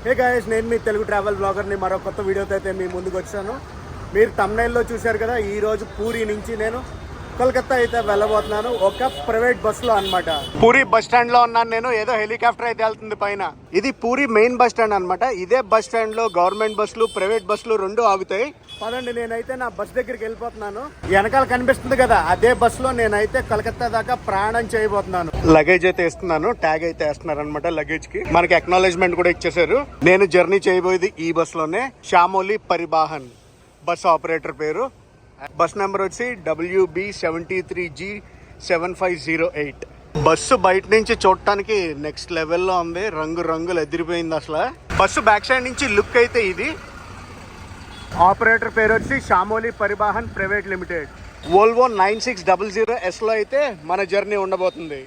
Hey guys, నేను మీ Telugu travel బ్లాగర్ని మరో కొత్త వీడియోతో అయితే మీ ముందుకు వచ్చాను. మీరు తమ్నైల్లో చూశారు కదా, ఈరోజు పూరి నుంచి నేను కోల్కతా అయితే వెళ్ళబోతున్నాను ఒక ప్రైవేట్ బస్సులో అన్నమాట. పూరి బస్ స్టాండ్ లో ఉన్నాను నేను. ఏదో హెలికాప్టర్ అయితే వెళ్తుంది పైన. ఇది పూరి మెయిన్ బస్ స్టాండ్ అనమాట. ఇదే బస్ స్టాండ్ లో గవర్నమెంట్ బస్సులు, ప్రైవేట్ బస్సులు రెండు ఆగుతాయి. పదండి, నేనైతే నా బస్ దగ్గరికి వెళ్ళిపోతున్నాను. వెనకాల కనిపిస్తుంది కదా, అదే బస్ లో నేనైతే కోల్కతా దాకా ప్రయాణం చేయబోతున్నాను. లగేజ్ అయితే ఇస్తున్నాను, ట్యాగ్ అయితే వేస్తున్నారు అనమాట లగేజ్ కి. మనకి అక్నాలెడ్జ్మెంట్ కూడా ఇచ్చేసారు. నేను జర్నీ చేయబోయేది ఈ బస్ లోనే. శామోలి పరివాహన్ బస్ ఆపరేటర్ పేరు. బస్ నెంబర్ వచ్చి WB73G7508. బస్సు బయట నుంచి చూడటానికి నెక్స్ట్ లెవెల్లో ఉంది. రంగు రంగులు ఎదిరిపోయింది అసలు. బస్సు బ్యాక్ సైడ్ నుంచి లుక్ అయితే ఇది. ఆపరేటర్ పేరు వచ్చి Shyamoli Paribahan private limited. Volvo 9600S లో అయితే మన జర్నీ ఉండబోతుంది.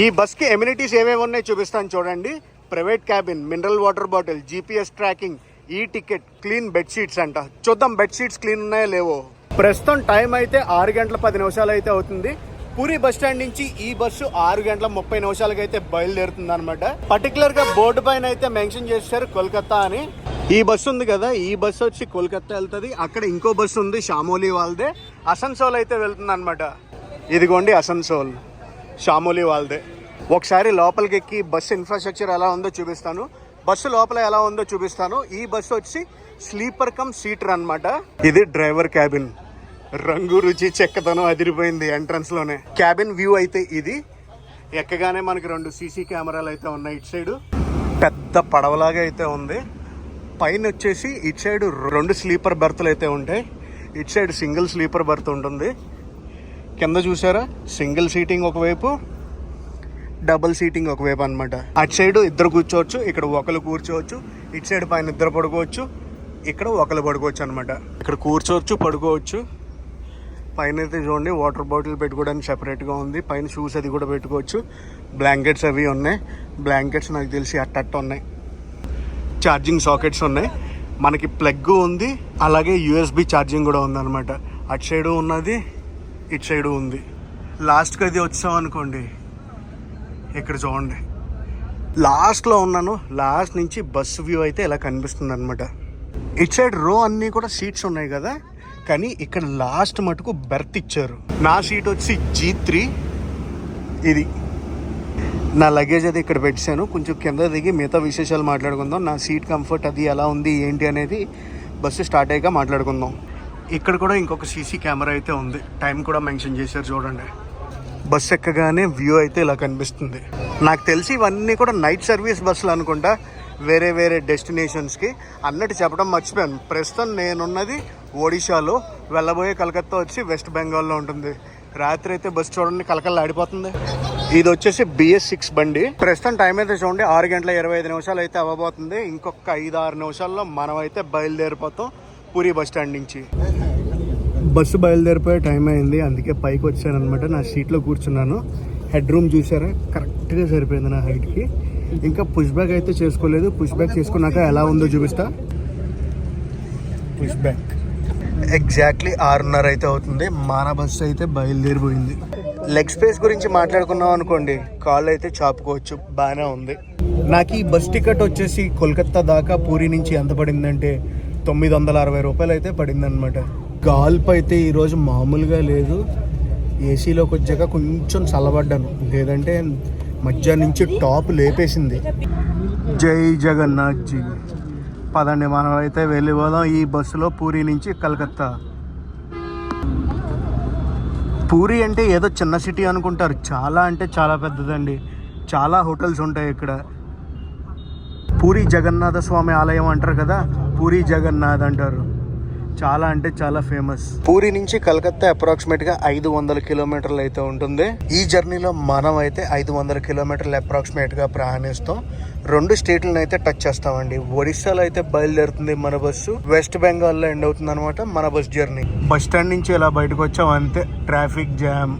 ఈ బస్కి ఎమ్యూనిటీస్ ఏమేమి ఉన్నాయో చూపిస్తాను చూడండి. Private cabin, mineral water bottle, GPS tracking, ఈ టికెట్, క్లీన్ బెడ్షీట్స్ అంట. చూద్దాం బెడ్షీట్స్ క్లీన్ ఉన్నాయో లేవో. ప్రస్తుతం టైం అయితే 6:10 అయితే అవుతుంది. పూరి బస్ స్టాండ్ నుంచి ఈ బస్సు 6:30 అయితే బయలుదేరుతుంది అనమాట. పర్టికులర్ గా బోర్డు పైన అయితే మెన్షన్ చేశారు కోల్కతా అని. ఈ బస్సు ఉంది కదా, ఈ బస్సు వచ్చి కోల్కతా వెళ్తుంది. అక్కడ ఇంకో బస్సు ఉంది శామోలి వాళ్ళదే, అసన్సోల్ అయితే వెళ్తుంది అనమాట. ఇదిగోండి అసన్సోల్, శామోలి వాళ్ళదే. ఒకసారి లోపలికి ఎక్కి బస్సు ఇన్ఫ్రాస్ట్రక్చర్ ఎలా ఉందో చూపిస్తాను, బస్సు లోపల ఎలా ఉందో చూపిస్తాను. ఈ బస్సు వచ్చి స్లీపర్ కమ్ సీటర్ అనమాట. ఇది డ్రైవర్ క్యాబిన్. రంగు రుచి చెక్కదనం అదిరిపోయింది. ఎంట్రన్స్ లోనే క్యాబిన్ వ్యూ అయితే ఇది. ఎక్కగానే మనకి 2 సీసీ కెమెరాలు అయితే ఉన్నాయి. ఇటు సైడ్ పెద్ద పడవలాగా అయితే ఉంది. పైన వచ్చేసి ఇటు సైడ్ 2 స్లీపర్ బెర్త్లు అయితే ఉంటాయి. ఇటు సైడ్ సింగిల్ స్లీపర్ బెర్త్ ఉంటుంది. కింద చూసారా, సింగిల్ సీటింగ్ ఒకవైపు, డబుల్ సీటింగ్ ఒకవైపు అనమాట. అటు సైడ్ ఇద్దరు కూర్చోవచ్చు, ఇక్కడ ఒకరు కూర్చోవచ్చు. ఇటు సైడ్ పైన ఇద్దరు పడుకోవచ్చు, ఇక్కడ ఒకరు పడుకోవచ్చు అనమాట. ఇక్కడ కూర్చోవచ్చు, పడుకోవచ్చు. పైన అయితే చూడండి వాటర్ బాటిల్ పెట్టుకోవడానికి సెపరేట్గా ఉంది. పైన షూస్ అది కూడా పెట్టుకోవచ్చు. బ్లాంకెట్స్ అవి ఉన్నాయి. బ్లాంకెట్స్ నాకు తెలిసి అట్ట ఉన్నాయి. ఛార్జింగ్ సాకెట్స్ ఉన్నాయి. మనకి ప్లగ్ ఉంది, అలాగే USB ఛార్జింగ్ కూడా ఉంది అనమాట. అటు సైడు ఉన్నది, ఇటు సైడు ఉంది. లాస్ట్కి అది వచ్చాం అనుకోండి, ఇక్కడ చూడండి లాస్ట్లో ఉన్నాను. లాస్ట్ నుంచి బస్సు వ్యూ అయితే ఇలా కనిపిస్తుంది అనమాట. ఇటు సైడ్ రో అన్నీ కూడా సీట్స్ ఉన్నాయి కదా, కానీ ఇక్కడ లాస్ట్ మటుకు బెర్త్ ఇచ్చారు. నా సీట్ వచ్చి G3. ఇది నా లగేజ్ అది ఇక్కడ పెట్టాను. కొంచెం కింద దిగి మిగతా విశేషాలు మాట్లాడుకుందాం. నా సీట్ కంఫర్ట్ అది ఎలా ఉంది ఏంటి అనేది బస్సు స్టార్ట్ అయ్యాక మాట్లాడుకుందాం. ఇక్కడ కూడా ఇంకొక సీసీ కెమెరా అయితే ఉంది. టైం కూడా మెన్షన్ చేశారు చూడండి. బస్సు ఎక్కగానే వ్యూ అయితే ఇలా కనిపిస్తుంది. నాకు తెలిసి ఇవన్నీ కూడా నైట్ సర్వీస్ బస్సులు అనుకుంటా, వేరే వేరే డెస్టినేషన్స్కి. అన్నట్టు చెప్పడం మర్చిపోయాను. ప్రస్తుతం నేనున్నది ఒడిశాలో, వెళ్ళబోయే కలకత్తా వచ్చి వెస్ట్ బెంగాల్లో ఉంటుంది. రాత్రి అయితే బస్సు చూడండి కలకల్లా ఆడిపోతుంది. ఇది వచ్చేసి BS6 బండి. ప్రస్తుతం టైం అయితే చూడండి 6:25 అయితే అవ్వబోతుంది. ఇంకొక 5-6 నిమిషాల్లో మనం అయితే బయలుదేరిపోతాం పూరి బస్ స్టాండ్ నుంచి. బస్సు బయలుదేరిపోయే టైం అయింది, అందుకే పైకి వచ్చాను అనమాట. నా సీట్లో కూర్చున్నాను. హెడ్ రూమ్ చూసారా, కరెక్ట్గా సరిపోయింది నా హైట్కి. ఇంకా పుష్ బ్యాక్ అయితే చేసుకోలేదు. పుష్ బ్యాక్ చేసుకున్నాక ఎలా ఉందో చూపిస్తా. పుష్ బ్యాక్ ఎగ్జాక్ట్లీ 6:30 అయితే అవుతుంది. మన బస్సు అయితే బయలుదేరిపోయింది. లెగ్ స్పేస్ గురించి మాట్లాడుకున్నాం అనుకోండి, కాళ్ళు అయితే చాపుకోవచ్చు, బాగానే ఉంది. నాకు ఈ బస్ టికెట్ వచ్చేసి కోల్కతా దాకా పూరి నుంచి ఎంత పడిందంటే 960 రూపాయలు అయితే పడిందనమాట. గాల్పు అయితే ఈరోజు మామూలుగా లేదు. ఏసీలోకి వచ్చాక కొంచెం చల్లబడ్డాను, లేదంటే మధ్యాహ్నం నుంచి టాప్ లేపేసింది. జై జగన్నాథ్ జీ. పదండి మనం అయితే వెళ్ళిపోదాం ఈ బస్సులో పూరి నుంచి కలకత్తా. పూరి అంటే ఏదో చిన్న సిటీ అనుకుంటారు, చాలా అంటే చాలా పెద్దదండి. చాలా హోటల్స్ ఉంటాయి ఇక్కడ. పూరి జగన్నాథ స్వామి ఆలయం అంటారు కదా, పూరి జగన్నాథ్ అంటారు. చాలా అంటే చాలా ఫేమస్. పూరి నుంచి కలకత్తా అప్రాక్సిమేట్గా 500 కిలోమీటర్లు అయితే ఉంటుంది. ఈ జర్నీలో మనం అయితే 500 కిలోమీటర్లు అప్రాక్సిమేట్గా ప్రయాణిస్తాం. 2 స్టేట్లను అయితే టచ్ చేస్తామండి. ఒడిశాలో అయితే బయలుదేరుతుంది మన బస్సు, వెస్ట్ బెంగాల్లో ఎండ్ అవుతుంది అనమాట మన బస్ జర్నీ. బస్ స్టాండ్ నుంచి ఇలా బయటకు వచ్చాం అంతే, ట్రాఫిక్ జామ్.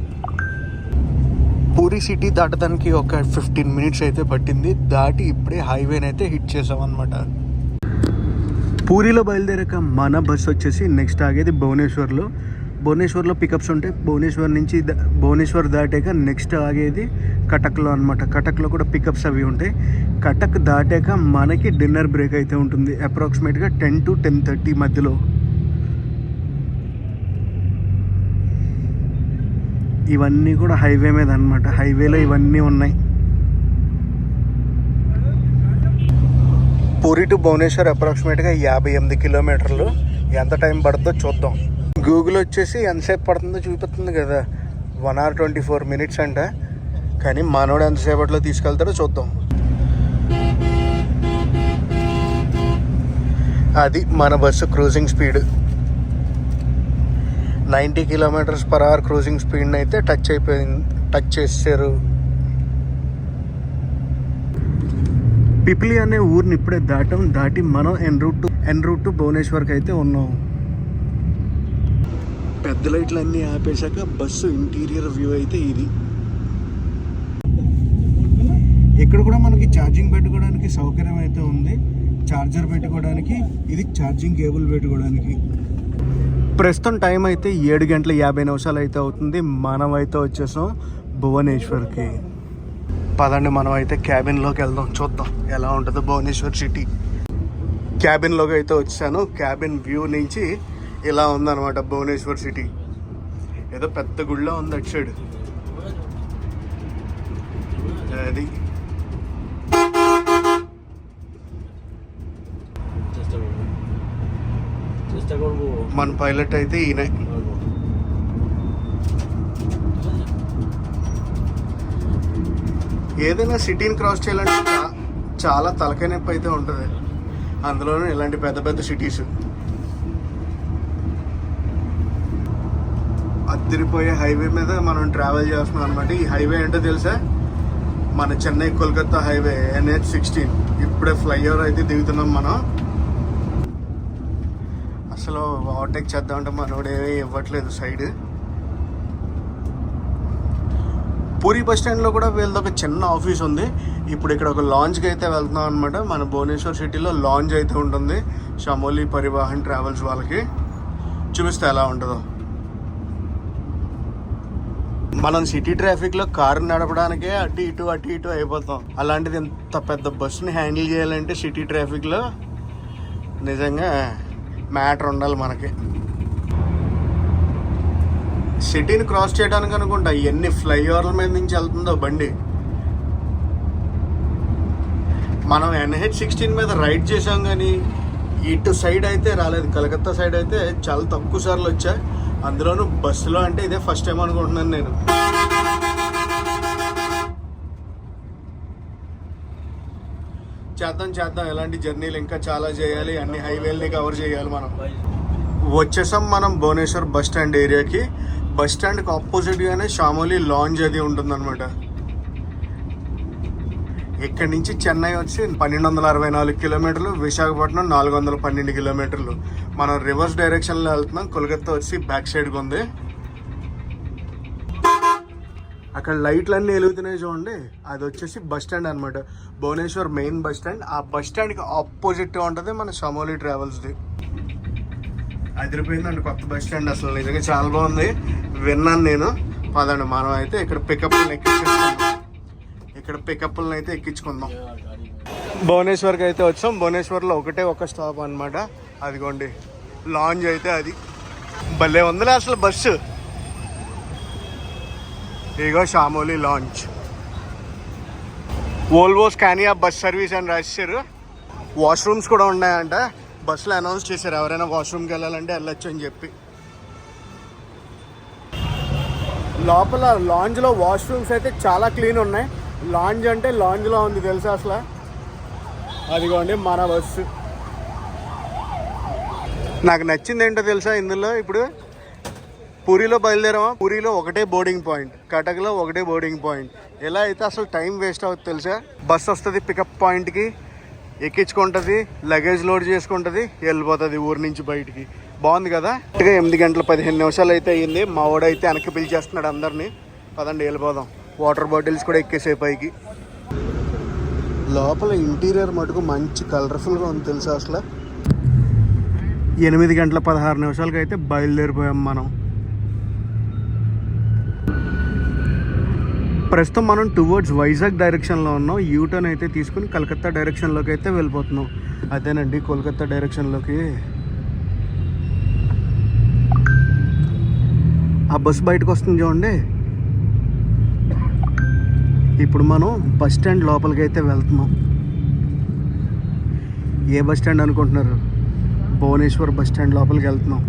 పూరి సిటీ దాటడానికి ఒక 15 మినిట్స్ అయితే పట్టింది. దాటి ఇప్పుడే హైవేని అయితే హిట్ చేసాం అనమాట. పూరిలో బయలుదేరాక మన బస్సు వచ్చేసి నెక్స్ట్ ఆగేది భువనేశ్వర్లో. భువనేశ్వర్లో పికప్స్ ఉంటాయి. భువనేశ్వర్ నుంచి భువనేశ్వర్ దాటాక నెక్స్ట్ ఆగేది కటక్లో అనమాట. కటక్లో కూడా పికప్స్ అవి ఉంటాయి. కటక్ దాటాక మనకి డిన్నర్ బ్రేక్ అయితే ఉంటుంది అప్రాక్సిమేట్గా 10 to 10:30 మధ్యలో. ఇవన్నీ కూడా హైవే మీద అనమాట. హైవేలో ఇవన్నీ ఉన్నాయి. పూరి టు భువనేశ్వర్ అప్రాక్సిమేట్గా 58 కిలోమీటర్లు. ఎంత టైం పడుతుందో చూద్దాం. గూగుల్ వచ్చేసి ఎంతసేపు పడుతుందో చూపిస్తుంది కదా, 1 hour 24 minutes అంట. కానీ మనోడు ఎంతసేపట్లో తీసుకెళ్తాడో చూద్దాం. అది మన bus cruising speed 90 km/h cruising స్పీడ్ని అయితే టచ్ చేశారు. పిప్లి అనే ఊరిని ఇప్పుడే దాటి మనం ఎన్ రూట్ టు భువనేశ్వర్కి అయితే ఉన్నాం. పెద్ద లైట్లు అన్నీ ఆపేశాక బస్సు ఇంటీరియర్ వ్యూ అయితే ఇది. ఇక్కడ కూడా మనకి ఛార్జింగ్ పెట్టుకోవడానికి సౌకర్యం అయితే ఉంది. ఛార్జర్ పెట్టుకోవడానికి, ఇది ఛార్జింగ్ కేబుల్ పెట్టుకోవడానికి. ప్రస్తుతం టైం అయితే 7:50 అయితే అవుతుంది. మనం అయితే వచ్చేసాం భువనేశ్వర్కి. పదండి మనం అయితే క్యాబిన్లోకి వెళ్దాం, చూద్దాం ఎలా ఉంటుందో భువనేశ్వర్ సిటీ. క్యాబిన్లోకి అయితే వచ్చాను. క్యాబిన్ వ్యూ నుంచి ఇలా ఉందన్నమాట భువనేశ్వర్ సిటీ. ఏదో పెద్ద గుడిలో ఉంది అటు సైడ్. అది మన పైలట్ అయితే ఈయన. ఏదైనా సిటీని క్రాస్ చేయాలంటే చాలా తలకాయ నొప్పి అయితే ఉంటుంది. అందులోనూ ఇలాంటి పెద్ద పెద్ద సిటీస్. అదిరిపోయే హైవే మీద మనం ట్రావెల్ చేస్తున్నాం అనమాట. ఈ హైవే ఏంటో తెలుసా, మన చెన్నై కోల్కతా హైవే NH16. ఇప్పుడే ఫ్లైఓవర్ అయితే దిగుతున్నాం మనం. అసలు ఓవర్టేక్ చేద్దామంటే మనోడు ఏమీ ఇవ్వట్లేదు సైడ్. పూరి బస్ స్టాండ్లో కూడా వీళ్ళది ఒక చిన్న ఆఫీస్ ఉంది. ఇప్పుడు ఇక్కడ ఒక లాంచ్కి అయితే వెళ్తున్నాం అనమాట. మన భువనేశ్వర్ సిటీలో లాంచ్ అయితే ఉంటుంది షమోలి పరివాహన్ ట్రావెల్స్ వాళ్ళకి. చూపిస్తే ఎలా ఉంటుందో. మనం సిటీ ట్రాఫిక్లో కారు నడపడానికే అటు ఇటు అయిపోతాం. అలాంటిది ఇంత పెద్ద బస్సుని హ్యాండిల్ చేయాలంటే సిటీ ట్రాఫిక్లో నిజంగా మ్యాటర్ ఉండాలి మనకి. సిటీని క్రాస్ చేయడానికి అనుకుంటా ఎన్ని ఫ్లైఓవర్ల మీద నుంచి వెళ్తుందో బండి. మనం NH16 మీద రైడ్ చేసాం కానీ ఇటు సైడ్ అయితే రాలేదు. కలకత్తా సైడ్ అయితే చాలా తక్కువ సార్లు వచ్చా. అందులోనూ బస్సులో అంటే ఇదే ఫస్ట్ టైం అనుకుంటున్నాను నేను. చేద్దాం ఇలాంటి జర్నీలు ఇంకా చాలా చేయాలి. అన్ని హైవేల్ని కవర్ చేయాలి. మనం వచ్చేసాం మనం భువనేశ్వర్ బస్ స్టాండ్ ఏరియాకి. బస్ స్టాండ్కి ఆపోజిట్గానే షామోలి లాంజ్ అది ఉంటుందన్నమాట. ఇక్కడి నుంచి చెన్నై వచ్చి 1264 కిలోమీటర్లు, విశాఖపట్నం 412 కిలోమీటర్లు. మనం రివర్స్ డైరెక్షన్లో వెళ్తున్నాం. కోల్కతా వచ్చి బ్యాక్ సైడ్కి ఉంది. అక్కడ లైట్లన్నీ వెలుగుతున్నాయి చూడండి, అది వచ్చేసి బస్ స్టాండ్ అనమాట. Bhubaneswar main bus stand. ఆ బస్ స్టాండ్కి ఆపోజిట్గా ఉంటుంది మన షమోలి ట్రావెల్స్ది. అదిరిపోయిందండి కొత్త బస్ స్టాండ్. అసలు నిజంగా చాలా బాగుంది, విన్నాను నేను. పదండి మనం అయితే ఇక్కడ పికప్లను అయితే ఎక్కించుకుందాం. భువనేశ్వర్కి అయితే వచ్చాం. భువనేశ్వర్లో ఒక స్టాప్ అనమాట. అదిగోండి లాంజ్ అయితే. అది భలే ఉందిలే అసలు బస్సు. ఇగో Shyamoli launch. Volvo Scania bus service అని రాశారు. వాష్రూమ్స్ కూడా ఉన్నాయంట. బస్సులో అనౌన్స్ చేశారు ఎవరైనా వాష్రూమ్కి వెళ్ళాలంటే వెళ్ళొచ్చు అని చెప్పి. లోపల లాంజ్లో వాష్రూమ్స్ అయితే చాలా క్లీన్ ఉన్నాయి. లాంజ్ అంటే లాంజ్లో ఉంది తెలుసా అసలు. అదిగోండి మన బస్సు. నాకు నచ్చింది ఏంటో తెలుసా ఇందులో, ఇప్పుడు పూరిలో బయలుదేరామా, పూరిలో ఒకటే బోర్డింగ్ పాయింట్, కటక్లో ఒకటే బోర్డింగ్ పాయింట్. ఎలా అయితే అసలు టైం వేస్ట్ అవుతుంది తెలుసా. బస్సు వస్తుంది పికప్ పాయింట్కి, ఎక్కించుకుంటుంది, లగేజ్ లోడ్ చేసుకుంటుంది, వెళ్ళిపోతుంది ఊరి నుంచి బయటికి. బాగుంది కదా. 8:15 అయితే అయ్యింది. మా వాడైతే వెనక్కి పిలిచేస్తున్నాడు అందరినీ. పదండి వెళ్ళిపోదాం. వాటర్ బాటిల్స్ కూడా ఎక్కేసే పైకి. లోపల ఇంటీరియర్ మటుకు మంచి కలర్ఫుల్గా ఉంది తెలుసా అసలు. 8:16 అయితే బయలుదేరిపోయాం మనం. ప్రస్తుతం మనం టువర్డ్స్ వైజాగ్ డైరెక్షన్లో ఉన్నాం. యూటర్న్ అయితే తీసుకుని కలకత్తా డైరెక్షన్లోకి అయితే వెళ్ళిపోతున్నాం. అదేనండి కోల్కత్తా డైరెక్షన్లోకి. ఆ బస్సు బయటకు వస్తుంది చూడండి. ఇప్పుడు మనం బస్ స్టాండ్ లోపలికి అయితే వెళ్తున్నాం. ఏ బస్ స్టాండ్ అనుకుంటున్నారు? భువనేశ్వర్ బస్ స్టాండ్ లోపలికి వెళ్తున్నాం.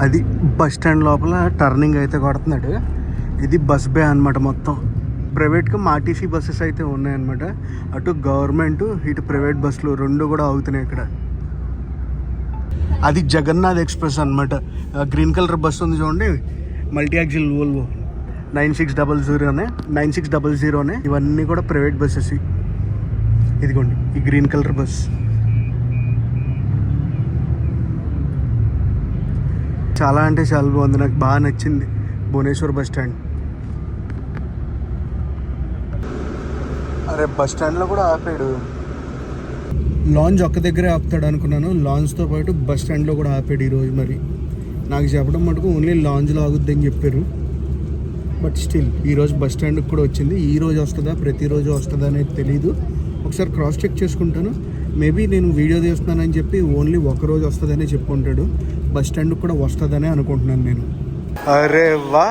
అది బస్ స్టాండ్ లోపల టర్నింగ్ అయితే కొడుతున్నాడు. ఇది బస్ బే అనమాట. మొత్తం ప్రైవేట్గా ఆర్టీసీ బస్సెస్ అయితే ఉన్నాయన్నమాట. అటు గవర్నమెంట్ ఇటు ప్రైవేట్ బస్సులు రెండు కూడా అవుతున్నాయి ఇక్కడ. అది జగన్నాథ్ ఎక్స్ప్రెస్ అనమాట. గ్రీన్ కలర్ బస్సు ఉంది చూడండి, మల్టీ యాక్సిల్ వోల్వో 9600 ఇవన్నీ కూడా ప్రైవేట్ బస్సెస్. ఇదిగోండి ఈ గ్రీన్ కలర్ బస్. చాలా అంటే చాలా బాగుంది, నాకు బాగా నచ్చింది భువనేశ్వర్ బస్ స్టాండ్. అరే బస్ స్టాండ్లో కూడా ఆపాడు. లాంజ్ ఒక్క దగ్గరే ఆపుతాడు అనుకున్నాను. లాంజ్తో పాటు బస్ స్టాండ్లో కూడా ఆపాడు ఈరోజు. మరి నాకు చెప్పడం మటుకు ఓన్లీ లాంజ్లో ఆగుద్దని చెప్పారు. బట్ స్టిల్ ఈరోజు బస్ స్టాండ్కి కూడా వచ్చింది. ఈరోజు వస్తుందా ప్రతిరోజు వస్తుందా అనేది తెలీదు. ఒకసారి క్రాస్ చెక్ చేసుకుంటాను. మేబీ నేను వీడియో తీస్తున్నానని చెప్పి ఓన్లీ ఒకరోజు వస్తుందనే చెప్పుకుంటాడు. బస్ స్టాండ్కి కూడా వస్తుందనే అనుకుంటున్నాను నేను. అరే వా,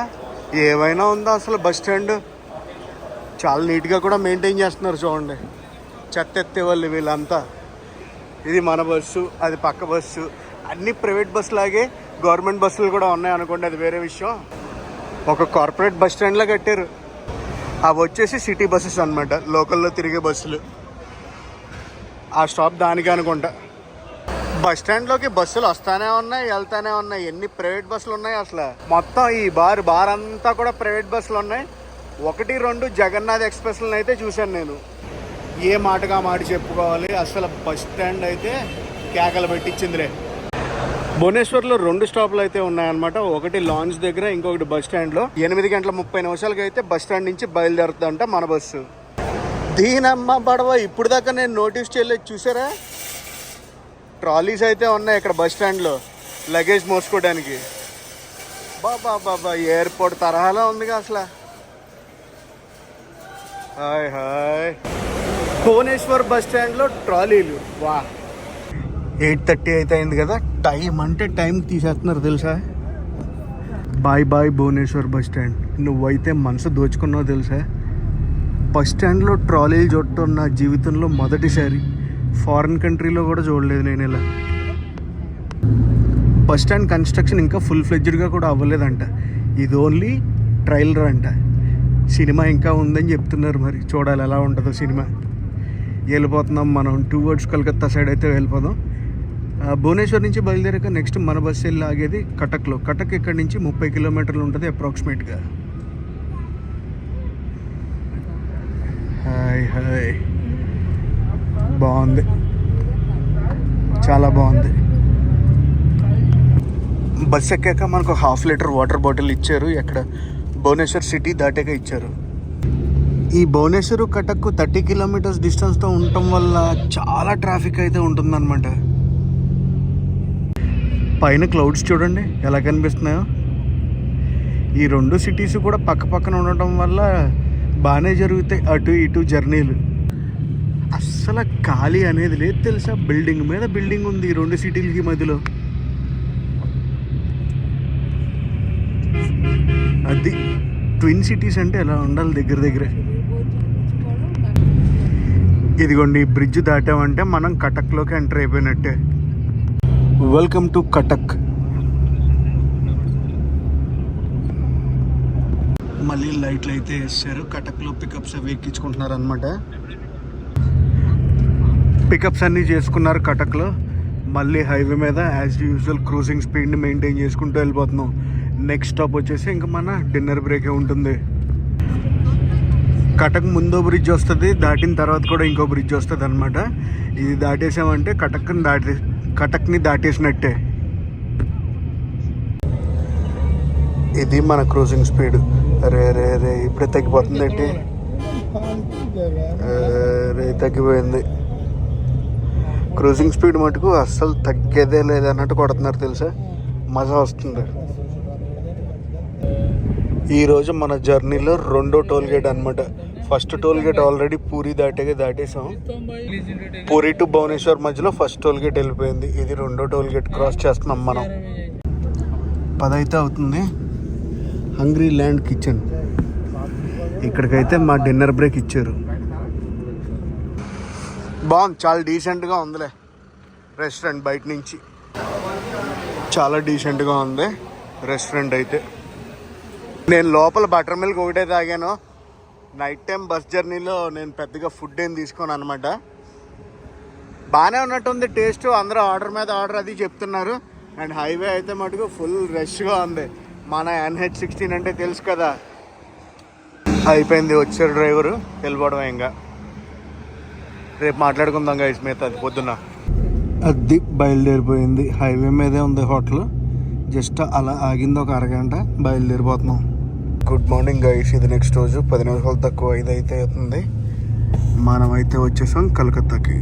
ఏమైనా ఉందా అసలు బస్ స్టాండ్. చాలా నీట్గా కూడా మెయింటైన్ చేస్తున్నారు చూడండి. చెత్త ఎత్తే వాళ్ళు వీళ్ళంతా. ఇది మన బస్సు, అది పక్క బస్సు. అన్నీ ప్రైవేట్ బస్సు లాగే గవర్నమెంట్ బస్సులు కూడా ఉన్నాయి అనుకోండి, అది వేరే విషయం. ఒక కార్పొరేట్ బస్ స్టాండ్లో కట్టారు. అవి వచ్చేసి సిటీ బస్సెస్ అనమాట, లోకల్లో తిరిగే బస్సులు. ఆ స్టాప్ దానికి అనుకుంటా. బస్ స్టాండ్లోకి బస్సులు వస్తానే ఉన్నాయి, వెళ్తానే ఉన్నాయి. ఎన్ని ప్రైవేట్ బస్సులు ఉన్నాయి అసలు. మొత్తం ఈ బార్ అంతా కూడా ప్రైవేట్ బస్సులు ఉన్నాయి. 1-2 జగన్నాథ్ ఎక్స్ప్రెస్లను అయితే చూశాను నేను. ఏ మాటగా మాట చెప్పుకోవాలి, అసలు బస్ స్టాండ్ అయితే కేకలు పెట్టించిందిలే. భువనేశ్వర్లో 2 స్టాప్లు అయితే ఉన్నాయన్నమాట. ఒకటి లాంచ్ దగ్గర, ఇంకొకటి బస్ స్టాండ్లో. 8:30 అయితే బస్ స్టాండ్ నుంచి బయలుదేరుతుందంట మన బస్సు. దీనమ్మ బడవ, ఇప్పుడు దాకా నేను నోటీస్ చేయలేదు చూసారా. ట్రాలీస్ అయితే ఉన్నాయి ఇక్కడ బస్ స్టాండ్లో లగేజ్ మోసుకోవడానికి. బాబా ఎయిర్పోర్ట్ తరహాలో ఉందిగా అసలు. Hi hi. భువనేశ్వర్ బస్ స్టాండ్లో ట్రాలీలు. వా, 8:30 అయితే అయింది కదా. టైం అంటే టైం తీసేస్తున్నారు తెలుసా. Bye Bhubaneswar bus stand. నువ్వైతే మనసు దోచుకున్నావు తెలుసా. బస్ స్టాండ్లో ట్రాలీలు చూడటం నా జీవితంలో మొదటిసారి. ఫారిన్ కంట్రీలో కూడా చూడలేదు నేను ఇలా. బస్ స్టాండ్ కన్స్ట్రక్షన్ ఇంకా ఫుల్ ఫ్లెడ్జ్డ్గా కూడా అవ్వలేదంట. ఇది ఓన్లీ ట్రైలర్ అంట. సినిమా ఇంకా ఉందని చెప్తున్నారు. మరి చూడాలి ఎలా ఉంటుందో సినిమా. వెళ్ళిపోతున్నాం మనం టువర్డ్స్ కలకత్తా సైడ్ అయితే వెళ్ళిపోదాం. భువనేశ్వర్ నుంచి బయలుదేరాక నెక్స్ట్ మన బస్సు వెళ్ళి ఆగేది కటక్లో. కటక్ ఇక్కడ నుంచి 30 కిలోమీటర్లు ఉంటుంది అప్రాక్సిమేట్గా. హాయ్ బాగుంది, చాలా బాగుంది. బస్ ఎక్కాక మనకు 1/2 లీటర్ వాటర్ బాటిల్ ఇచ్చారు. ఎక్కడ భువనేశ్వర్ సిటీ దాటాక ఇచ్చారు. ఈ భువనేశ్వర్ కటక్ 30 కిలోమీటర్స్ డిస్టెన్స్తో ఉండటం వల్ల చాలా ట్రాఫిక్ అయితే ఉంటుందన్నమాట. పైన క్లౌడ్స్ చూడండి ఎలా కనిపిస్తున్నాయో. ఈ 2 సిటీస్ కూడా పక్క పక్కన ఉండటం వల్ల బాగానే జరుగుతాయి అటు ఇటు జర్నీలు. అస్సలు ఖాళీ అనేది లేదు తెలుసా. బిల్డింగ్ మీద బిల్డింగ్ ఉంది ఈ 2 సిటీలకి మధ్యలో. అది ట్విన్ సిటీస్ అంటే ఎలా ఉండాలి దగ్గర దగ్గరే. ఇదిగోండి ఈ బ్రిడ్జ్ దాటామంటే మనం కటక్లోకి ఎంటర్ అయిపోయినట్టే. Welcome to Cuttack. మళ్ళీ లైట్లు అయితే వేసారు. కటక్లో పికప్స్ అవి ఎక్కించుకుంటున్నారు అనమాట. పికప్స్ అన్నీ చేసుకున్నారు కటక్లో. మళ్ళీ హైవే మీద యాజ్ యూజువల్ క్రూజింగ్ స్పీడ్ని మెయింటైన్ చేసుకుంటూ వెళ్ళిపోతున్నాం. నెక్స్ట్ స్టాప్ వచ్చేసి ఇంకా మన డిన్నర్ బ్రేకే ఉంటుంది. కటక్ ముందో బ్రిడ్జ్ వస్తుంది, దాటిన తర్వాత కూడా ఇంకో బ్రిడ్జ్ వస్తుంది అనమాట. ఇది దాటేసామంటే కటక్ని దాటేసినట్టే. ఇది మన క్రూజింగ్ స్పీడ్. రే ఇప్పుడే తగ్గిపోతుంది ఏంటి. తగ్గిపోయింది. క్రూజింగ్ స్పీడ్ మటుకు అస్సలు తగ్గేదే లేదన్నట్టు కొడుతున్నారు తెలుసా. మజా వస్తుంది. ఈరోజు మన జర్నీలో రెండో టోల్ గేట్ అనమాట. First toll gate already Puri దాటేసాం. పూరి టు భువనేశ్వర్ మధ్యలో ఫస్ట్ టోల్ గేట్ వెళ్ళిపోయింది. ఇది రెండో టోల్ గేట్ క్రాస్ చేస్తున్నాం మనం. 10 అయితే అవుతుంది. హంగ్రీ ల్యాండ్ కిచెన్, ఇక్కడికైతే మా డిన్నర్ బ్రేక్ ఇచ్చారు. బాగుంది, చాలా డీసెంట్గా ఉందిలే. రెస్టారెంట్ బయట నుంచి చాలా డీసెంట్గా ఉంది రెస్టారెంట్ అయితే. నేను లోపల బటర్ మిల్క్ ఒకటే తాగాను. నైట్ టైం బస్ జర్నీలో నేను పెద్దగా ఫుడ్ ఏం తీసుకోను అనమాట. బాగానే ఉన్నట్టుంది టేస్ట్. అందరూ ఆర్డర్ మీద ఆర్డర్ అది చెప్తున్నారు. అండ్ హైవే అయితే మటుకు ఫుల్ రష్గా ఉంది. మన NH16 అంటే తెలుసు కదా. అయిపోయింది, వచ్చారు డ్రైవరు, వెళ్ళిపోవడం. ఇంకా రేపు మాట్లాడుకుందాం గైస్ మిగతాది పొద్దున్న. అది బయలుదేరిపోయింది. హైవే మీదే ఉంది హోటల్. జస్ట్ అలా ఆగింది ఒక అరగంట, బయలుదేరిపోతున్నాం. Good morning guys. ఇది నెక్స్ట్ రోజు 10 నిమిషాలు తక్కువ 5 అయితే అవుతుంది. మనమైతే వచ్చేసాం కలకత్తాకి.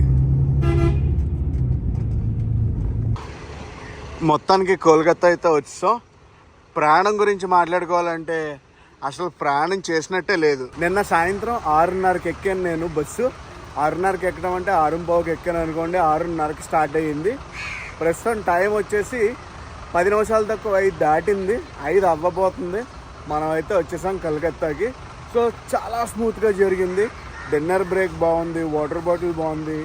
మొత్తానికి కోల్కత్తా అయితే వచ్చేసాం. ప్రయాణం గురించి మాట్లాడుకోవాలంటే అసలు ప్రయాణం చేసినట్టే లేదు. నిన్న సాయంత్రం 6:30కి ఎక్కాను నేను బస్సు. 6:30కి ఎక్కడం అంటే 6:15కి ఎక్కాను అనుకోండి. 6:30కి స్టార్ట్ అయ్యింది. ప్రస్తుతం టైం వచ్చేసి 10 నిమిషాలు తక్కువ 5 దాటింది. 5 అవ్వబోతుంది. మనం అయితే వచ్చేసాం కలకత్తాకి. సో చాలా స్మూత్గా జరిగింది. డిన్నర్ బ్రేక్ బాగుంది, వాటర్ బాటిల్ బాగుంది,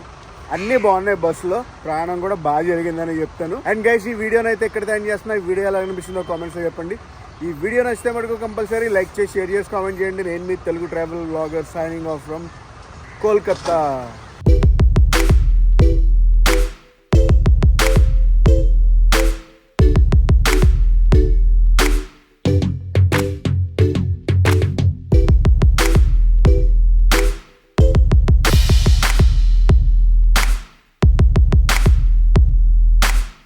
అన్నీ బాగున్నాయి. బస్సులో ప్రయాణం కూడా బాగా జరిగిందని చెప్తాను. అండ్ గైస్, ఈ వీడియోని అయితే ఎక్కడ ఎండ్ చేస్తున్నా. ఈ వీడియో ఎలా అనిపిస్తుందో కామెంట్స్లో చెప్పండి. ఈ వీడియో నచ్చితే మటుకు కంపల్సరీ లైక్ చేసి, షేర్ చేసి, కామెంట్ చేయండి. నేను మీ Telugu travel vlogger signing off from Kolkata.